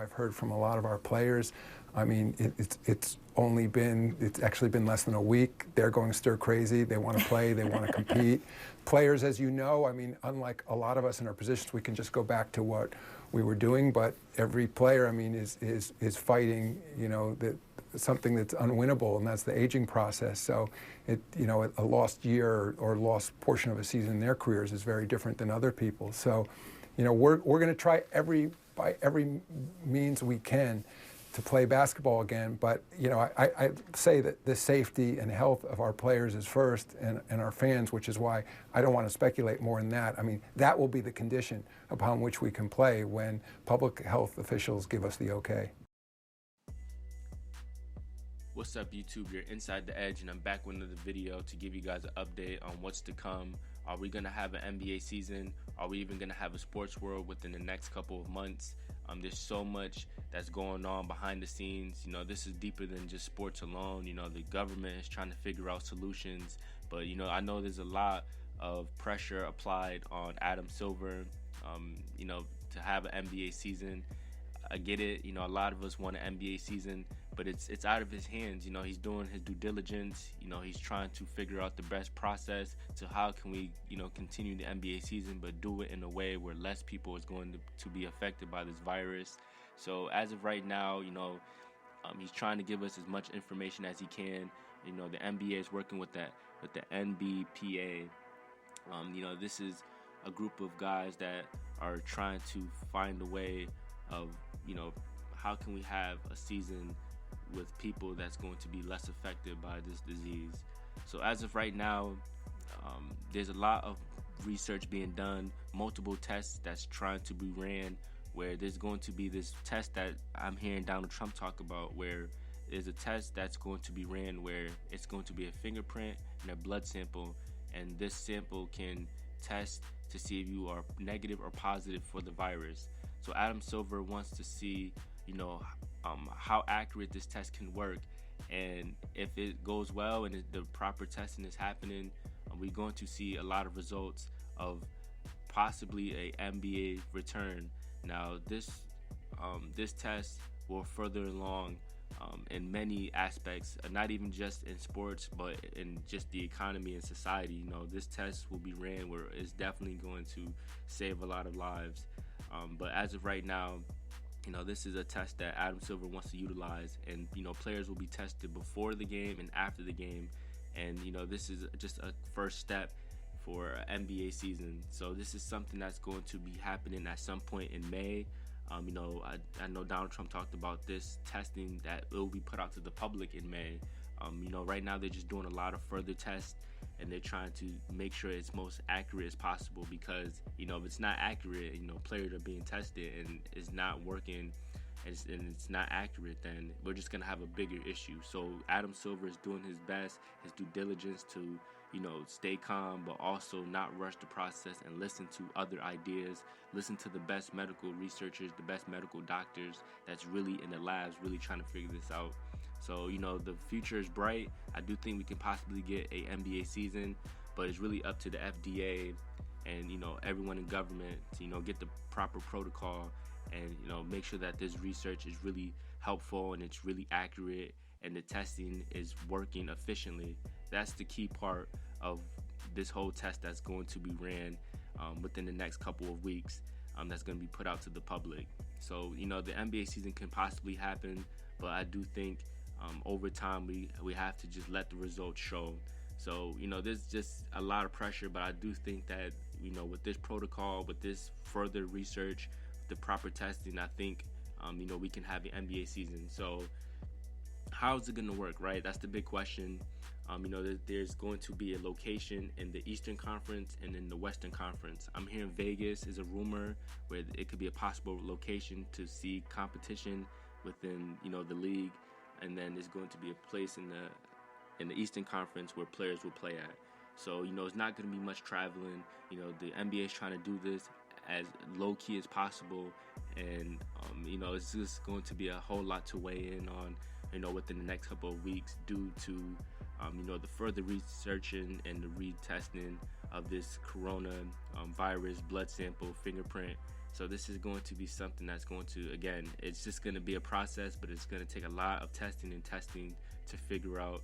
I've heard from a lot of our players. I mean, it's actually been less than a week. They're going stir crazy. They want to play. They want to compete. Players, as you know, I mean, unlike a lot of us in our positions, we can just go back to what we were doing. But every player, I mean, is fighting, something that's unwinnable, and that's the aging process. So, a lost year or lost portion of a season in their careers is very different than other people. So, we're going to try by every means we can to play basketball again. But, I say that the safety and health of our players is first, and our fans, which is why I don't want to speculate more than that. I mean, that will be the condition upon which we can play when public health officials give us the okay. What's up, YouTube? You're Inside the Edge, and I'm back with another video to give you guys an update on what's to come. Are we going to have an NBA season? Are we even going to have a sports world within the next couple of months? There's so much that's going on behind the scenes. This is deeper than just sports alone. The government is trying to figure out solutions. But, I know there's a lot of pressure applied on Adam Silver, to have an NBA season. I get it. A lot of us want an NBA season, but it's out of his hands. He's doing his due diligence. He's trying to figure out the best process to how can we, continue the NBA season, but do it in a way where less people is going to be affected by this virus. So as of right now, he's trying to give us as much information as he can. The NBA is working with the NBPA. This is a group of guys that are trying to find a way of, how can we have a season with people that's going to be less affected by this disease. So as of right now, there's a lot of research being done, multiple tests that's trying to be ran, where there's going to be this test that I'm hearing Donald Trump talk about, where there's a test that's going to be ran where it's going to be a fingerprint and a blood sample, and this sample can test to see if you are negative or positive for the virus. So Adam Silver wants to see, how accurate this test can work, and if it goes well and the proper testing is happening, we're going to see a lot of results of possibly a NBA return. Now, this test will further along in many aspects, not even just in sports, but in just the economy and society. This test will be ran where it's definitely going to save a lot of lives. But as of right now, this is a test that Adam Silver wants to utilize, and players will be tested before the game and after the game, and this is just a first step for an NBA season. So this is something that's going to be happening at some point in May. I know Donald Trump talked about this testing that will be put out to the public in May. Right now they're just doing a lot of further tests, and they're trying to make sure it's most accurate as possible, because if it's not accurate, players are being tested and it's not working and it's not accurate, then we're just gonna have a bigger issue. So Adam Silver is doing his best, his due diligence to stay calm, but also not rush the process and listen to other ideas, listen to the best medical researchers, the best medical doctors that's really in the labs, really trying to figure this out. So, the future is bright. I do think we can possibly get a NBA season, but it's really up to the FDA and, everyone in government to, get the proper protocol and, make sure that this research is really helpful and it's really accurate and the testing is working efficiently. That's the key part of this whole test that's going to be ran within the next couple of weeks, that's going to be put out to the public. So, the NBA season can possibly happen, but I do think over time we have to just let the results show. So there's just a lot of pressure, but I do think that with this protocol, with this further research, the proper testing, I think we can have an NBA season. So how is it going to work, right? That's the big question. There's going to be a location in the Eastern Conference and in the Western Conference. I'm hearing Vegas is a rumor where it could be a possible location to see competition within the league. And then there's going to be a place in the Eastern Conference where players will play at. So, it's not going to be much traveling. The NBA is trying to do this as low-key as possible. And, it's just going to be a whole lot to weigh in on, within the next couple of weeks due to, the further researching and the retesting of this corona virus blood sample fingerprint So this is going to be something that's going to, again, it's just going to be a process, but it's going to take a lot of testing to figure out,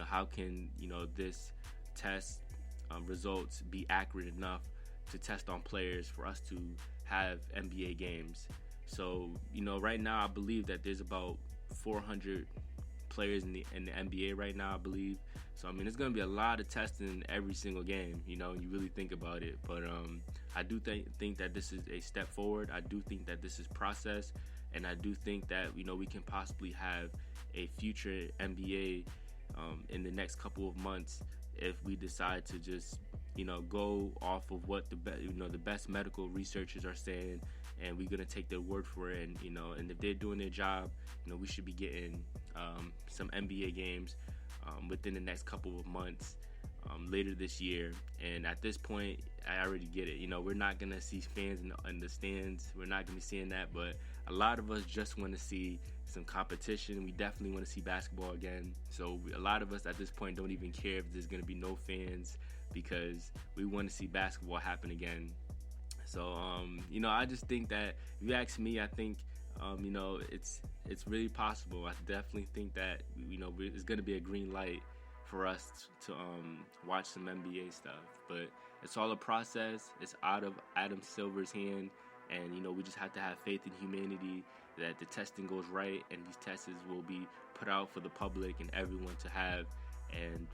how can, this test results be accurate enough to test on players for us to have NBA games. So, right now I believe that there's about 400 players in the NBA right now, I believe. So I mean, it's going to be a lot of testing every single game, you really think about it. But I do think that this is a step forward. I do think that this is process, and I do think that we can possibly have a future NBA in the next couple of months if we decide to just go off of what the best medical researchers are saying, and we're gonna take their word for it. And if they're doing their job, we should be getting some NBA games within the next couple of months, later this year. And at this point, I already get it. We're not gonna see fans in the stands. We're not gonna be seeing that, but a lot of us just want to see some competition. We definitely want to see basketball again. So a lot of us at this point don't even care if there's gonna be no fans, because we want to see basketball happen again. So I just think that, if you ask me, I think it's really possible. I definitely think that it's going to be a green light for us to watch some NBA stuff. But it's all a process. It's out of Adam Silver's hand, and we just have to have faith in humanity that the testing goes right, and these tests will be put out for the public and everyone to have. And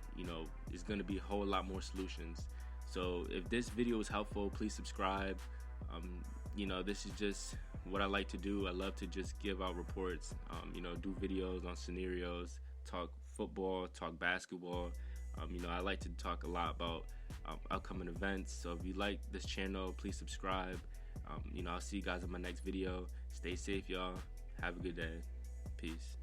there's going to be a whole lot more solutions. So if this video was helpful, please subscribe. This is just what I like to do. I love to just give out reports, do videos on scenarios, talk football, talk basketball. I like to talk a lot about upcoming events. So if you like this channel, please subscribe. I'll see you guys in my next video. Stay safe, y'all. Have a good day. Peace.